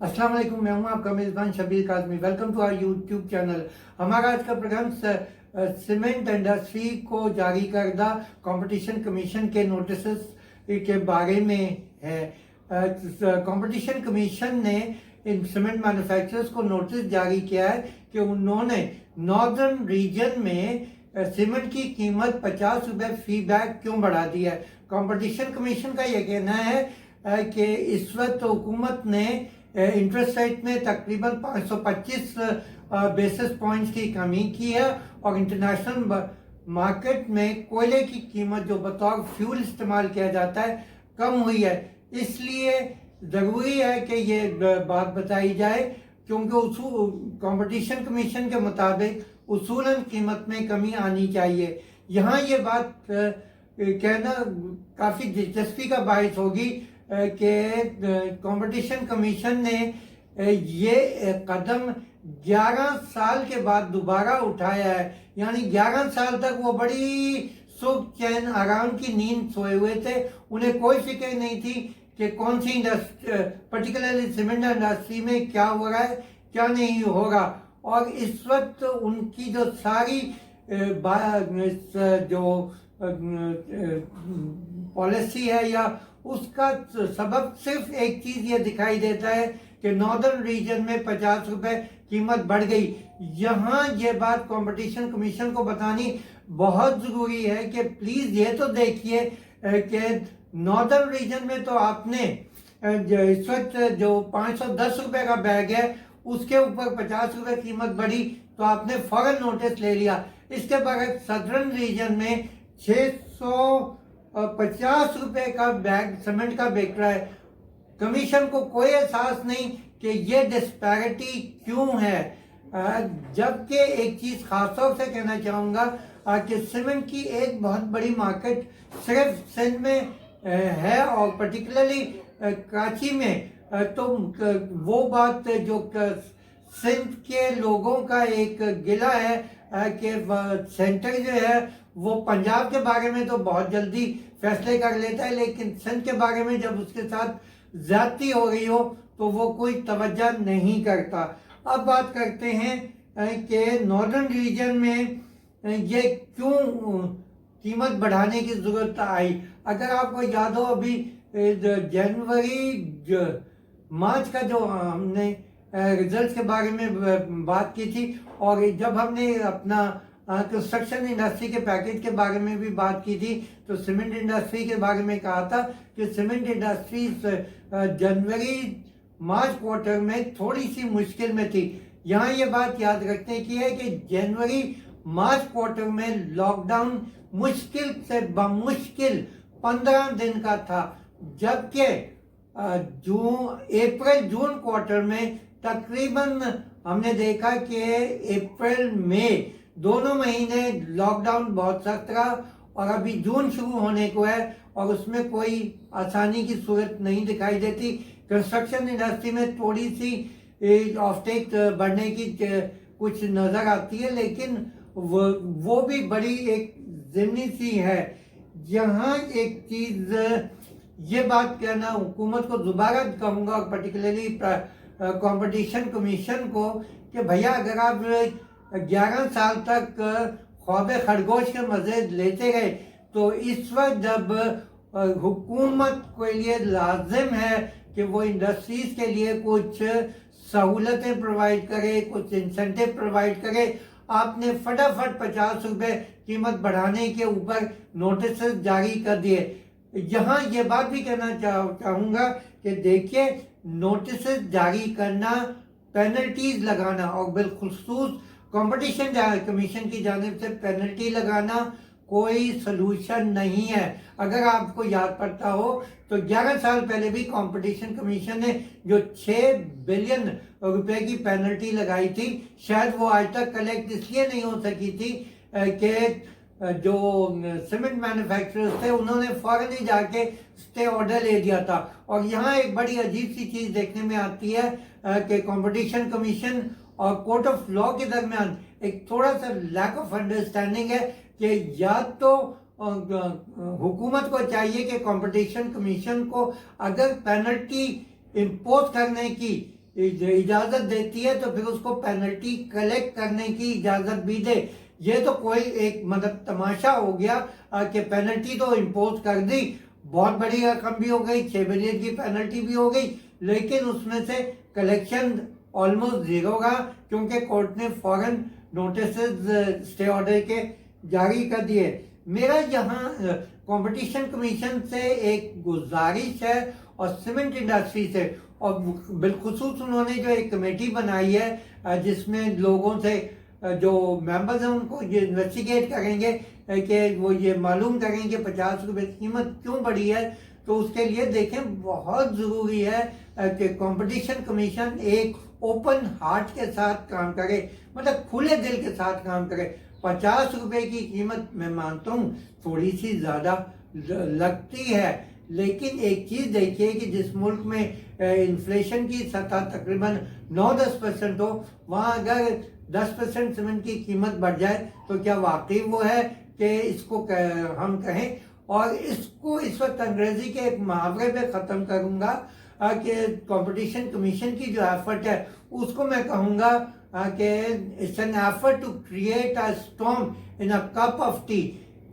अस्सलाम वालेकुम, मैं हूं आपका मेज़बान Shabbir Kazmi. Welcome to our YouTube channel. हमारा आज का प्रोग्राम सीमेंट इंडस्ट्री को जारी करदा कंपटीशन कमीशन के नोटिस के बारे में है। कंपटीशन कमीशन ने इन सीमेंट मैन्युफैक्चरर्स को नोटिस जारी किया है कि उन्होंने नॉर्दर्न रीजन में सीमेंट की कीमत 50 रुपये फी बैग क्यों बढ़ा दी है। कंपटीशन कमीशन का यह कहना है कि इस वक्त हुकूमत ने इंटरेस्ट रेट में तकरीबन 525 बेसिस पॉइंट्स की कमी की है और इंटरनेशनल मार्केट में कोयले की कीमत जो बतौर फ्यूल इस्तेमाल किया जाता है कम हुई है। इसलिए ज़रूरी है कि ये बात बताई जाए, क्योंकि कंपटीशन कमीशन के मुताबिक उसूलन कीमत में कमी आनी चाहिए। यहाँ ये बात कहना काफ़ी दिलचस्पी का बायस होगी कि कंपटीशन कमीशन ने ये कदम 11 साल के बाद दोबारा उठाया है। यानी 11 साल तक वो बड़ी सुख चैन आराम की नींद सोए हुए थे। उन्हें कोई फिक्र नहीं थी कि कौन सी इंडस्ट्री, पर्टिकुलरली सीमेंट इंडस्ट्री में क्या हो रहा है क्या नहीं होगा। और इस वक्त उनकी जो सारी जो पॉलिसी है या उसका सबब सिर्फ एक चीज ये दिखाई देता है कि नॉर्दर्न रीजन में 50 रुपए कीमत बढ़ गई। यहाँ ये बात कंपटीशन कमीशन को बतानी बहुत जरूरी है कि प्लीज ये तो देखिए कि नॉर्दर्न रीजन में तो आपने इस वक्त जो 510 रुपए का बैग है उसके ऊपर 50 रुपए कीमत बढ़ी तो आपने फौरन नोटिस ले लिया। इसके बाद सदर्न रीजन में 650 रुपए का बैग सीमेंट का बिक रहा है। कमीशन को कोई एहसास नहीं कि ये डिस्पैरिटी क्यों है। जबकि एक चीज खासतौर से कहना चाहूँगा कि सीमेंट की एक बहुत बड़ी मार्केट सिर्फ सिंध में है और पर्टिकुलरली कराची में। तो वो बात जो सिंध के लोगों का एक गिला है कि सेंटर जो है वो पंजाब के बारे में तो बहुत जल्दी फैसले कर लेता है, लेकिन सिंध के बारे में जब उसके साथ ज्यादती हो रही हो तो वो कोई तवज्जो नहीं करता। अब बात करते हैं कि नॉर्दर्न रीजन में ये क्यों कीमत बढ़ाने की जरूरत आई। अगर आपको याद हो, अभी जनवरी मार्च का जो हमने रिजल्ट के बारे में बात की थी और जब हमने अपना कंस्ट्रक्शन इंडस्ट्री के पैकेज के बारे में भी बात की थी तो सीमेंट इंडस्ट्री के बारे में कहा था कि सीमेंट इंडस्ट्री जनवरी मार्च क्वार्टर में थोड़ी सी मुश्किल में थी। यहाँ ये बात याद रखने की है कि जनवरी मार्च क्वार्टर में लॉकडाउन मुश्किल से बमुश्किल 15 दिन का था, जबकि अप्रैल जून क्वार्टर में तकरीबन हमने देखा कि अप्रैल मई दोनों महीने लॉकडाउन बहुत सख्त रहा और अभी जून शुरू होने को है और उसमें कोई आसानी की सूरत नहीं दिखाई देती। कंस्ट्रक्शन इंडस्ट्री में थोड़ी सी ऑफटेक बढ़ने की कुछ नजर आती है, लेकिन वो भी बड़ी एक ज़िम्नी सी है। यहाँ एक चीज ये बात कहना हुकूमत को दोबारा कहूँगा, पर्टिकुलरली कंपटीशन कमीशन को, कि भैया अगर आप 11 साल तक ख्वाब खरगोश के मजे लेते गए तो इस वक्त जब हुकूमत के लिए लाजिम है कि वो इंडस्ट्रीज के लिए कुछ सहूलतें प्रोवाइड करे, कुछ इंसेंटिव प्रोवाइड करे, आपने फटाफट 50 रुपए कीमत बढ़ाने के ऊपर नोटिस जारी कर दिए। यहाँ ये बात भी कहना चाहूँगा कि देखिए, नोटिस जारी करना, पेनल्टीज लगाना और बिलखुसूस कंपटीशन कमीशन की जानिब से पेनल्टी लगाना कोई सलूशन नहीं है। अगर आपको याद पड़ता हो तो 11 साल पहले भी कंपटीशन कमीशन ने जो 6 बिलियन रुपए की पेनल्टी लगाई थी, शायद वो आज तक कलेक्ट इसलिए नहीं हो सकी थी कि जो सीमेंट मैन्युफैक्चरर्स थे उन्होंने फौरन ही जाके स्टे ऑर्डर ले दिया था। और यहाँ एक बड़ी अजीब सी चीज देखने में आती है कि कंपटीशन कमीशन और कोर्ट ऑफ लॉ के दरमियान एक थोड़ा सा लैक ऑफ अंडरस्टैंडिंग है कि या तो हुकूमत को चाहिए कि कंपटीशन कमीशन को अगर पेनल्टी इम्पोज करने की इजाजत देती है तो फिर उसको पेनल्टी कलेक्ट करने की इजाजत भी दे। ये तो कोई एक मतलब तमाशा हो गया कि पेनल्टी तो इम्पोज कर दी, बहुत बड़ी रकम भी हो गई, 6 बिलियन की पेनल्टी भी हो गई, लेकिन उसमें से कलेक्शन ऑलमोस्ट जीरो रहा, क्योंकि कोर्ट ने फॉरेन नोटिस स्टे ऑर्डर के जारी कर दिए। मेरा यहाँ कंपटीशन कमीशन से एक गुजारिश है और सीमेंट इंडस्ट्री से, और बिलखुसूस उन्होंने जो एक कमेटी बनाई है जिसमें लोगों से जो मेंबर्स हैं उनको ये इन्वेस्टिगेट करेंगे कि वो ये मालूम करेंगे 50 रुपए कीमत क्यों बढ़ी है, तो उसके लिए देखें बहुत ज़रूरी है कि कंपटीशन कमीशन एक ओपन हार्ट के साथ काम करे, मतलब खुले दिल के साथ काम करे। 50 रुपए की कीमत मैं मानता हूँ थोड़ी सी ज़्यादा लगती है, लेकिन एक चीज़ देखिए कि जिस मुल्क में इन्फ्लेशन की सतह तकरीबन 9-10% हो, वहाँ अगर 10% सीमेंट की कीमत बढ़ जाए तो क्या वाकई वो है कि इसको हम कहें। और इसको इस वक्त अंग्रेजी के एक मुहावरे पे ख़त्म करूँगा कि कंपटीशन कमीशन की जो एफर्ट है उसको मैं कहूँगा कि it's an effort to create a storm in a cup of tea.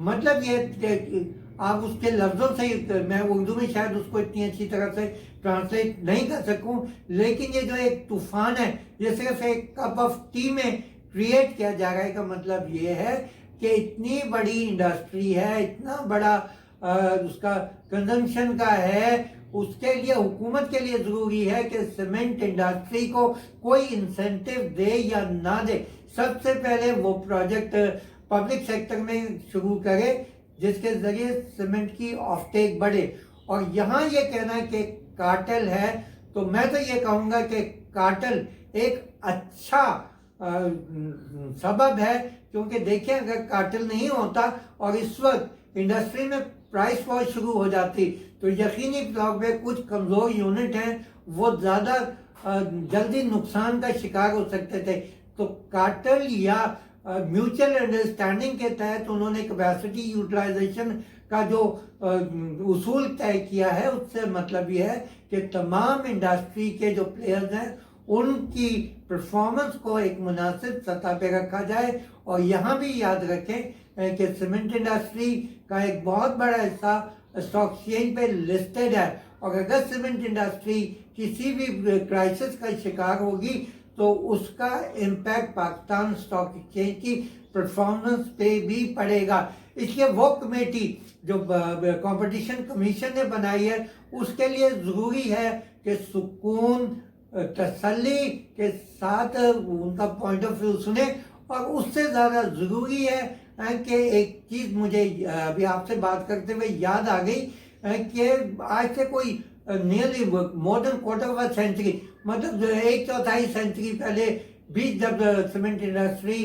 मतलब ये आप उसके लफ्ज़ों से, मैं उर्दू में शायद उसको इतनी अच्छी तरह से ट्रांसलेट नहीं कर सकूं, लेकिन ये जो एक तूफान है ये सिर्फ एक कप ऑफ टी में क्रिएट किया जा रहा है। का मतलब ये है कि इतनी बड़ी इंडस्ट्री है, इतना बड़ा उसका कंजम्पशन का है, उसके लिए हुकूमत के लिए ज़रूरी है कि सीमेंट इंडस्ट्री को कोई इंसेंटिव दे या ना दे। सबसे पहले वो प्रोजेक्ट पब्लिक सेक्टर में शुरू करे जिसके ज़रिए सीमेंट की ऑफटेक बढ़े। और यहाँ ये कहना है कि कार्टेल है, तो मैं तो ये कहूँगा कि कार्टेल एक अच्छा सबब है, क्योंकि देखिए अगर कार्टेल नहीं होता और इस वक्त इंडस्ट्री में प्राइस वॉर शुरू हो जाती तो यकीनी तौर पे कुछ कमज़ोर यूनिट हैं वो ज़्यादा जल्दी नुकसान का शिकार हो सकते थे। तो कार्टेल या म्यूचुअल अंडरस्टैंडिंग के तहत उन्होंने कैपेसिटी यूटिलाइजेशन का जो उसूल तय किया है, उससे मतलब ये है कि तमाम इंडस्ट्री के जो प्लेयर्स हैं उनकी परफॉर्मेंस को एक मुनासिब सतह पे रखा जाए। और यहाँ भी याद रखें कि सीमेंट इंडस्ट्री का एक बहुत बड़ा हिस्सा स्टॉक एक्सचेंज पे लिस्टेड है, और अगर सीमेंट इंडस्ट्री किसी भी क्राइसिस का शिकार होगी तो उसका इम्पैक्ट पाकिस्तान स्टॉक एक्सचेंज की परफॉर्मेंस पे भी पड़ेगा। इसलिए वो कमेटी जो कंपटीशन कमीशन ने बनाई है उसके लिए ज़रूरी है कि सुकून तसल्ली के साथ उनका पॉइंट ऑफ व्यू सुने। और उससे ज़्यादा ज़रूरी है कि एक चीज़ मुझे अभी आपसे बात करते हुए याद आ गई कि आज से कोई nearly more than quarter of a century, मतलब 1/4 सेंचुरी पहले भी जब सीमेंट इंडस्ट्री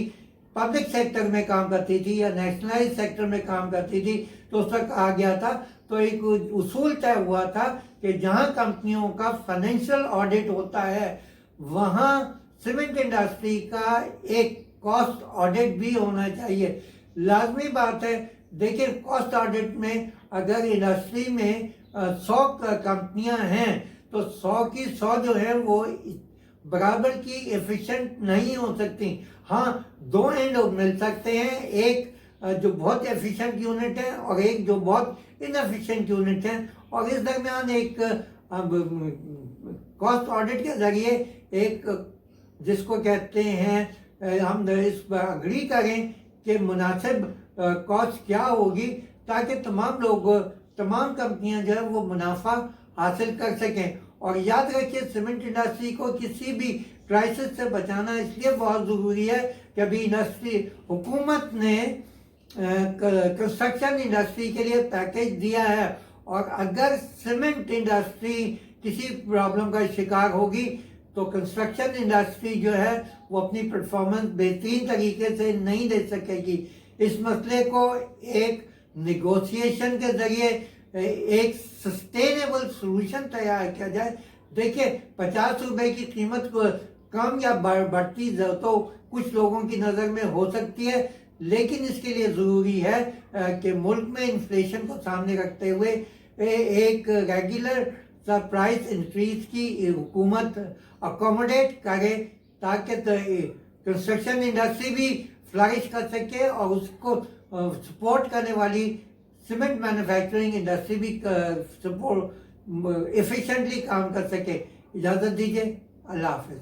पब्लिक सेक्टर में काम करती थी या नेशनलाइज सेक्टर में काम करती थी तो उस वक्त कहा गया था, तो एक उसूल तय हुआ था कि जहां कंपनियों का फाइनेंशियल ऑडिट होता है वहां सीमेंट इंडस्ट्री का एक कॉस्ट ऑडिट भी होना चाहिए। लाजमी बात है, देखिए कॉस्ट ऑडिट में अगर इंडस्ट्री में 100 कंपनियां हैं तो 100 की 100 जो है वो बराबर की एफिशिएंट नहीं हो सकती। हाँ, दो एंड मिल सकते हैं, एक जो बहुत एफिशिएंट यूनिट है और एक जो बहुत इनएफिशिएंट यूनिट है, और इस दरमियान एक कॉस्ट ऑडिट के जरिए एक जिसको कहते हैं हम इस पर अग्री करें कि मुनासिब कॉस्ट क्या होगी ताकि तमाम लोग, तमाम कंपनियां जो है वो मुनाफा हासिल कर सकें। और याद रखिए सीमेंट इंडस्ट्री को किसी भी क्राइसिस से बचाना इसलिए बहुत ज़रूरी है कि अभी इंडस्ट्री हुकूमत ने कंस्ट्रक्शन इंडस्ट्री के लिए पैकेज दिया है, और अगर सीमेंट इंडस्ट्री किसी प्रॉब्लम का शिकार होगी तो कंस्ट्रक्शन इंडस्ट्री जो है वो अपनी परफॉर्मेंस बेहतरीन तरीके से नहीं दे सकेगी। इस मसले को एक निगोशिएशन के जरिए एक सस्टेनेबल सॉल्यूशन तैयार किया जाए। देखिए 50 रुपए की कीमत को कम या बढ़ती तो कुछ लोगों की नज़र में हो सकती है, लेकिन इसके लिए ज़रूरी है कि मुल्क में इन्फ्लेशन को सामने रखते हुए एक रेगुलर پرائس انکریز کی حکومت اکوموڈیٹ کرے تاکہ کنسٹرکشن انڈسٹری بھی فلرش کر سکے اور اس کو سپورٹ کرنے والی سیمنٹ مینوفیکچرنگ انڈسٹری بھی ایفیشینٹلی کام کر سکے. اجازت دیجیے, اللہ حافظ.